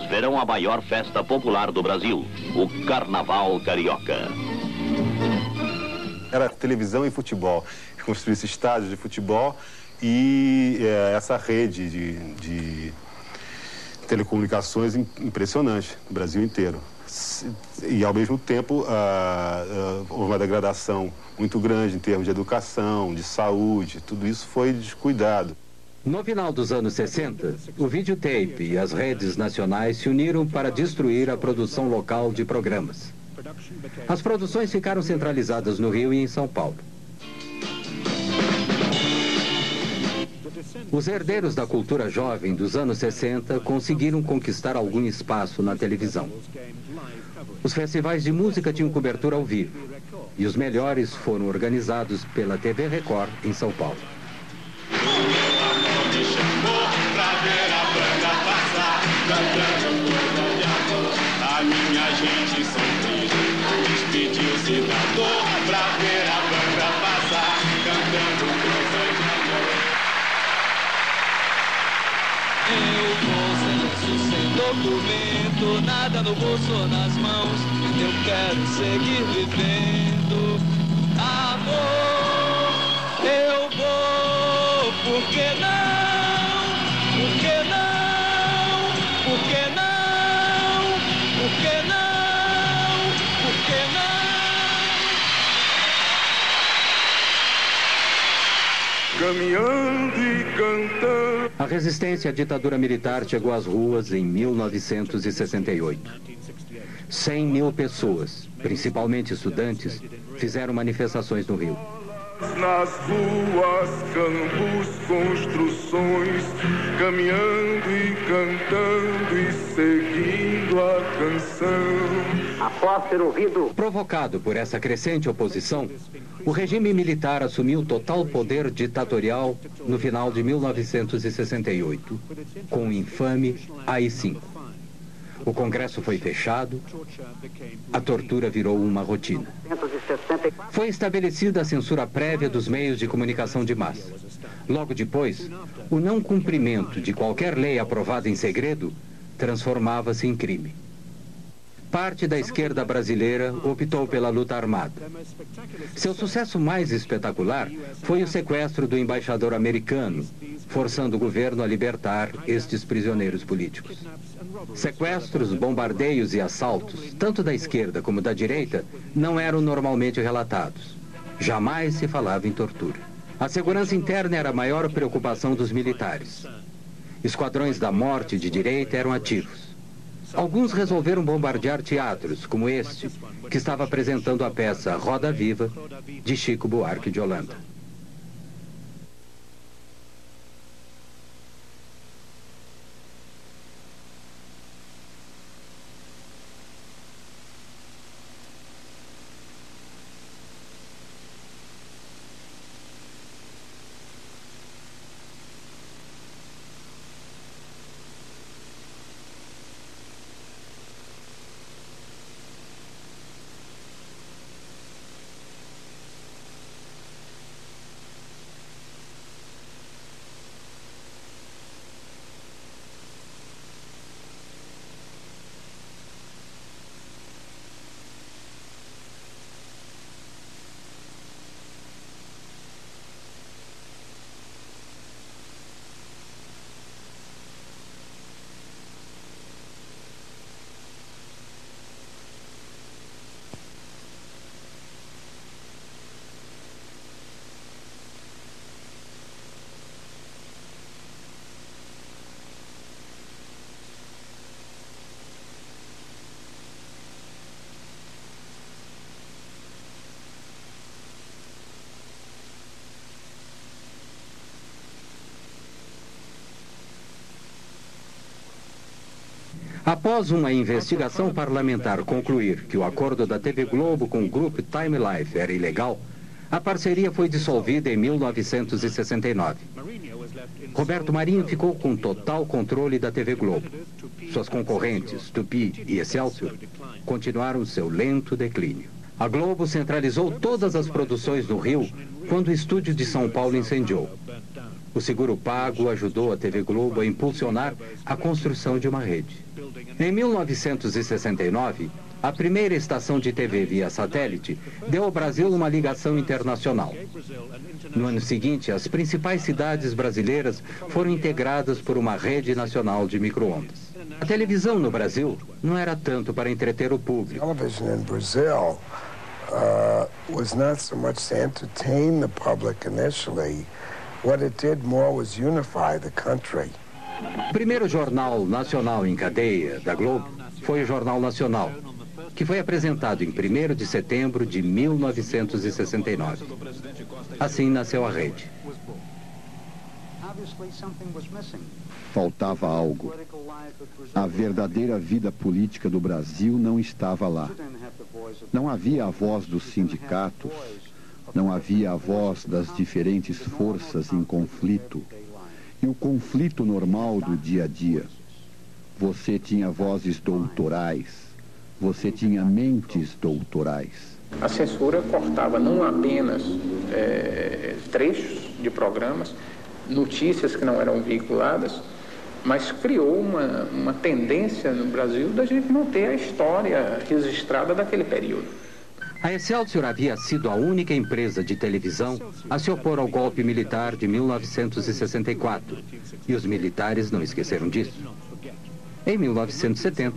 verão a maior festa popular do Brasil, o Carnaval Carioca. Era televisão e futebol. Construísse estádios de futebol e essa rede de telecomunicações impressionante no Brasil inteiro. E, ao mesmo tempo, houve uma degradação muito grande em termos de educação, de saúde, tudo isso foi descuidado. No final dos anos 60, o videotape e as redes nacionais se uniram para destruir a produção local de programas. As produções ficaram centralizadas no Rio e em São Paulo. Os herdeiros da cultura jovem dos anos 60 conseguiram conquistar algum espaço na televisão. Os festivais de música tinham cobertura ao vivo, e os melhores foram organizados pela TV Record em São Paulo. A minha gente sofrida despediu-se da dor pra ver a banda passar, cantando coisas de amor. Eu vou sem documento, nada no bolso ou nas mãos. Eu quero seguir vivendo. Amor, eu vou, por que não? Por que não? Por que não? Por que não? Por que não? Caminhando e cantando. A resistência à ditadura militar chegou às ruas em 1968. 100 mil pessoas, principalmente estudantes, fizeram manifestações no Rio. Nas ruas, campos, construções, caminhando e cantando e seguindo a canção. Após ser ouvido. Provocado por essa crescente oposição, o regime militar assumiu total poder ditatorial no final de 1968, com o infame AI-5. O Congresso foi fechado, a tortura virou uma rotina. Foi estabelecida a censura prévia dos meios de comunicação de massa. Logo depois, o não cumprimento de qualquer lei aprovada em segredo transformava-se em crime. Parte da esquerda brasileira optou pela luta armada. Seu sucesso mais espetacular foi o sequestro do embaixador americano, forçando o governo a libertar estes prisioneiros políticos. Sequestros, bombardeios e assaltos, tanto da esquerda como da direita, não eram normalmente relatados. Jamais se falava em tortura. A segurança interna era a maior preocupação dos militares. Esquadrões da morte de direita eram ativos. Alguns resolveram bombardear teatros, como este, que estava apresentando a peça Roda Viva, de Chico Buarque de Holanda. Após uma investigação parlamentar concluir que o acordo da TV Globo com o grupo Time Life era ilegal, a parceria foi dissolvida em 1969. Roberto Marinho ficou com total controle da TV Globo. Suas concorrentes, Tupi e Excelsior, continuaram seu lento declínio. A Globo centralizou todas as produções no Rio quando o estúdio de São Paulo incendiou. O seguro pago ajudou a TV Globo a impulsionar a construção de uma rede. Em 1969, a primeira estação de TV via satélite deu ao Brasil uma ligação internacional. No ano seguinte, as principais cidades brasileiras foram integradas por uma rede nacional de micro-ondas. A televisão no Brasil não era tanto para entreter o público. Television in Brazil was not so much to entertain the public initially. What it did more was unify the country. O primeiro jornal nacional em cadeia da Globo foi o Jornal Nacional, que foi apresentado em 1º de setembro de 1969. Assim nasceu a rede. Faltava algo. A verdadeira vida política do Brasil não estava lá. Não havia a voz dos sindicatos, não havia a voz das diferentes forças em conflito e o conflito normal do dia a dia. Você tinha vozes doutorais, você tinha mentes doutorais. A censura cortava não apenas trechos de programas, notícias que não eram veiculadas, mas criou uma tendência no Brasil da gente não ter a história registrada daquele período. A Excelsior havia sido a única empresa de televisão a se opor ao golpe militar de 1964, e os militares não esqueceram disso. Em 1970,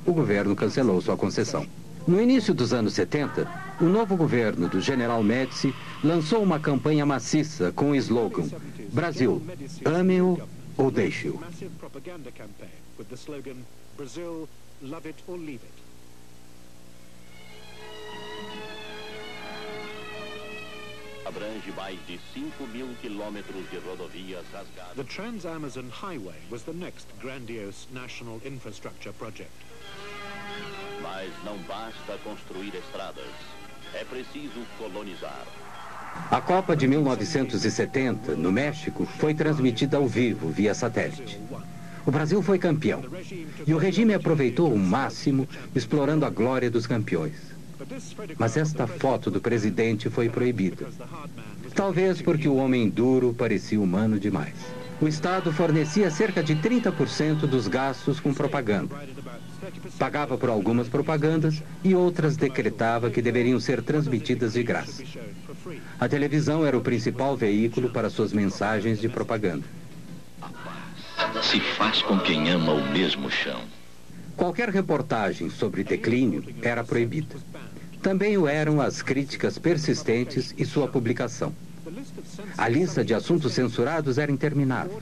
o governo cancelou sua concessão. No início dos anos 70, o novo governo do General Médici lançou uma campanha maciça com o slogan Brasil, ame-o ou deixe-o. Abrange mais de 5.000 quilômetros de rodovias rasgadas. The Trans-Amazon Highway was the next grandiose national infrastructure project. Mas não basta construir estradas. É preciso colonizar. A Copa de 1970, no México, foi transmitida ao vivo, via satélite. O Brasil foi campeão. E o regime aproveitou o máximo, explorando a glória dos campeões. Mas esta foto do presidente foi proibida. Talvez porque o homem duro parecia humano demais. O Estado fornecia cerca de 30% dos gastos com propaganda. Pagava por algumas propagandas e outras decretava que deveriam ser transmitidas de graça. A televisão era o principal veículo para suas mensagens de propaganda. A paz se faz com quem ama o mesmo chão. Qualquer reportagem sobre declínio era proibida. Também o eram as críticas persistentes e sua publicação. A lista de assuntos censurados era interminável.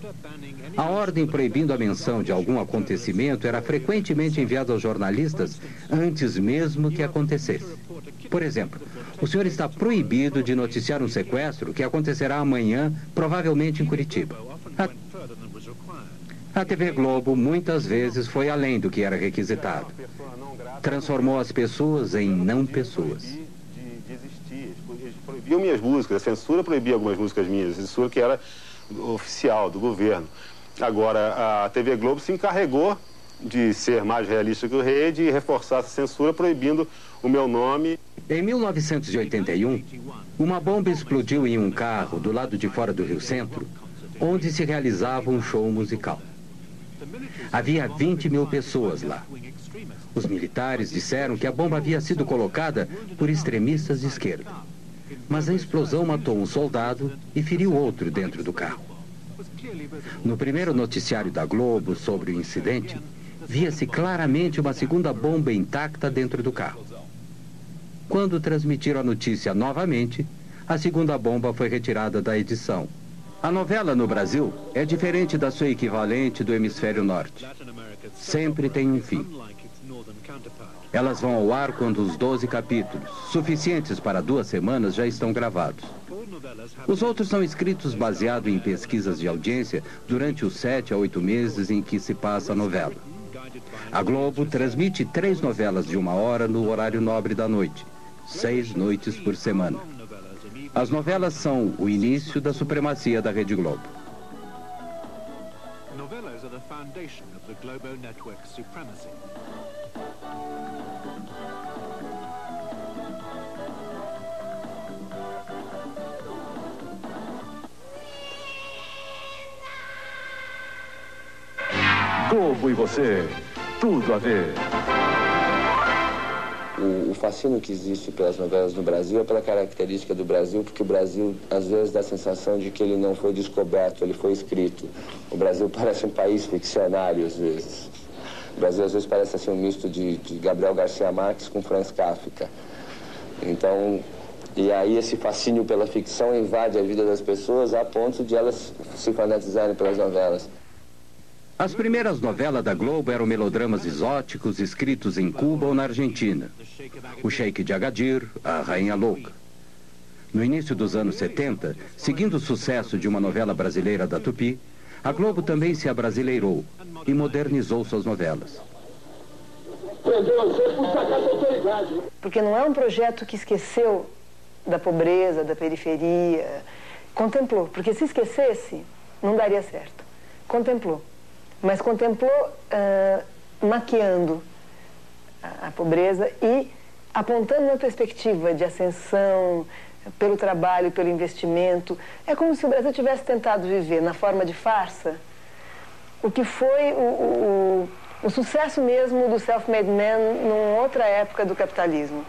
A ordem proibindo a menção de algum acontecimento era frequentemente enviada aos jornalistas antes mesmo que acontecesse. Por exemplo, o senhor está proibido de noticiar um sequestro que acontecerá amanhã, provavelmente em Curitiba. A TV Globo muitas vezes foi além do que era requisitado. Transformou as pessoas em não pessoas. Eles proibiam minhas músicas, a censura proibia algumas músicas minhas, a censura que era oficial, do governo. Agora, a TV Globo se encarregou de ser mais realista que o Rede e reforçar essa censura, proibindo o meu nome. Em 1981, uma bomba explodiu em um carro do lado de fora do Rio Centro, onde se realizava um show musical. Havia 20.000 pessoas lá. Os militares disseram que a bomba havia sido colocada por extremistas de esquerda. Mas a explosão matou um soldado e feriu outro dentro do carro. No primeiro noticiário da Globo sobre o incidente, via-se claramente uma segunda bomba intacta dentro do carro. Quando transmitiram a notícia novamente, a segunda bomba foi retirada da edição. A novela no Brasil é diferente da sua equivalente do hemisfério norte. Sempre tem um fim. Elas vão ao ar quando os 12 capítulos, suficientes para 2 semanas, já estão gravados. Os outros são escritos baseado em pesquisas de audiência durante os 7 a 8 meses em que se passa a novela. A Globo transmite 3 novelas de 1 hora no horário nobre da noite, 6 noites por semana. As novelas são o início da supremacia da Rede Globo. Novelas are the foundation of the Globo network's supremacy. Globo e você, tudo a ver. O fascínio que existe pelas novelas no Brasil é pela característica do Brasil, porque o Brasil, às vezes, dá a sensação de que ele não foi descoberto, ele foi escrito. O Brasil parece um país ficcionário, às vezes. O Brasil, às vezes, parece assim, um misto de Gabriel Garcia Marques com Franz Kafka. Então, e aí esse fascínio pela ficção invade a vida das pessoas a ponto de elas se fanatizarem pelas novelas. As primeiras novelas da Globo eram melodramas exóticos escritos em Cuba ou na Argentina. O Sheik de Agadir, a Rainha Louca. No início dos anos 70, seguindo o sucesso de uma novela brasileira da Tupi, a Globo também se abrasileirou e modernizou suas novelas. Porque não é um projeto que esqueceu da pobreza, da periferia. Contemplou, porque se esquecesse, não daria certo. Contemplou. Mas contemplou maquiando a pobreza e apontando uma perspectiva de ascensão pelo trabalho, pelo investimento. É como se o Brasil tivesse tentado viver na forma de farsa o que foi o sucesso mesmo do self-made man numa outra época do capitalismo.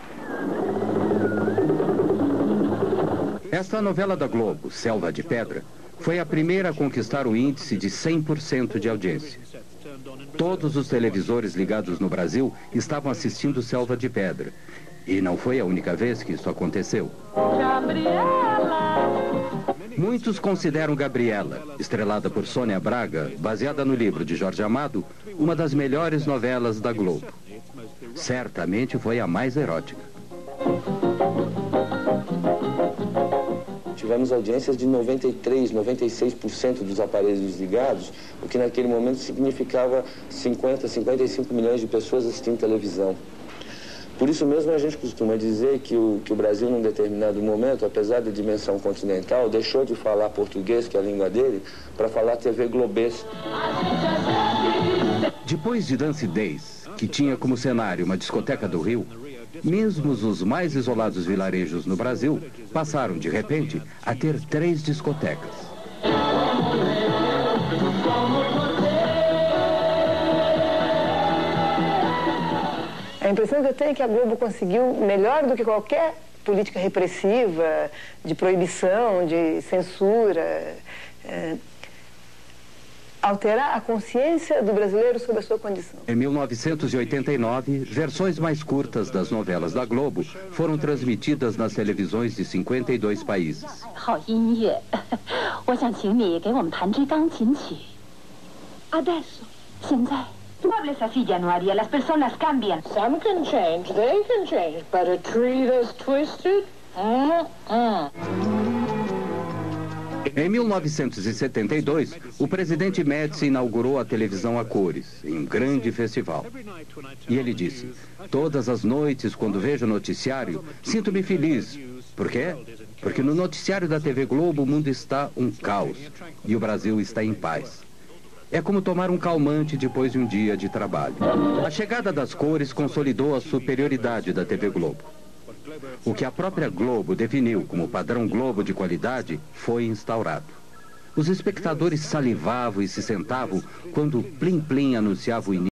Esta novela da Globo, Selva de Pedra, foi a primeira a conquistar o índice de 100% de audiência. Todos os televisores ligados no Brasil estavam assistindo Selva de Pedra. E não foi a única vez que isso aconteceu. Gabriela. Muitos consideram Gabriela, estrelada por Sônia Braga, baseada no livro de Jorge Amado, uma das melhores novelas da Globo. Certamente foi a mais erótica. Tivemos audiências de 93%, 96% dos aparelhos desligados, o que naquele momento significava 50, 55 milhões de pessoas assistindo televisão. Por isso mesmo a gente costuma dizer que o Brasil, num determinado momento, apesar da dimensão continental, deixou de falar português, que é a língua dele, para falar TV globês. Depois de Dance Days, que tinha como cenário uma discoteca do Rio, mesmo os mais isolados vilarejos no Brasil passaram, de repente, a ter 3 discotecas. A impressão que eu tenho é que a Globo conseguiu, melhor do que qualquer política repressiva, de proibição, de censura, alterar a consciência do brasileiro sobre a sua condição. Em 1989, versões mais curtas das novelas da Globo foram transmitidas nas televisões de 52 países. Muebles así, Januaria. Las personas cambian. Some can change, they can change, but a tree that's twisted? Em 1972, o presidente Médici inaugurou a televisão a cores, em um grande festival. E ele disse: todas as noites, quando vejo o noticiário, sinto-me feliz. Por quê? Porque no noticiário da TV Globo o mundo está um caos e o Brasil está em paz. É como tomar um calmante depois de um dia de trabalho. A chegada das cores consolidou a superioridade da TV Globo. O que a própria Globo definiu como padrão Globo de qualidade foi instaurado. Os espectadores salivavam e se sentavam quando o Plim Plim anunciava o início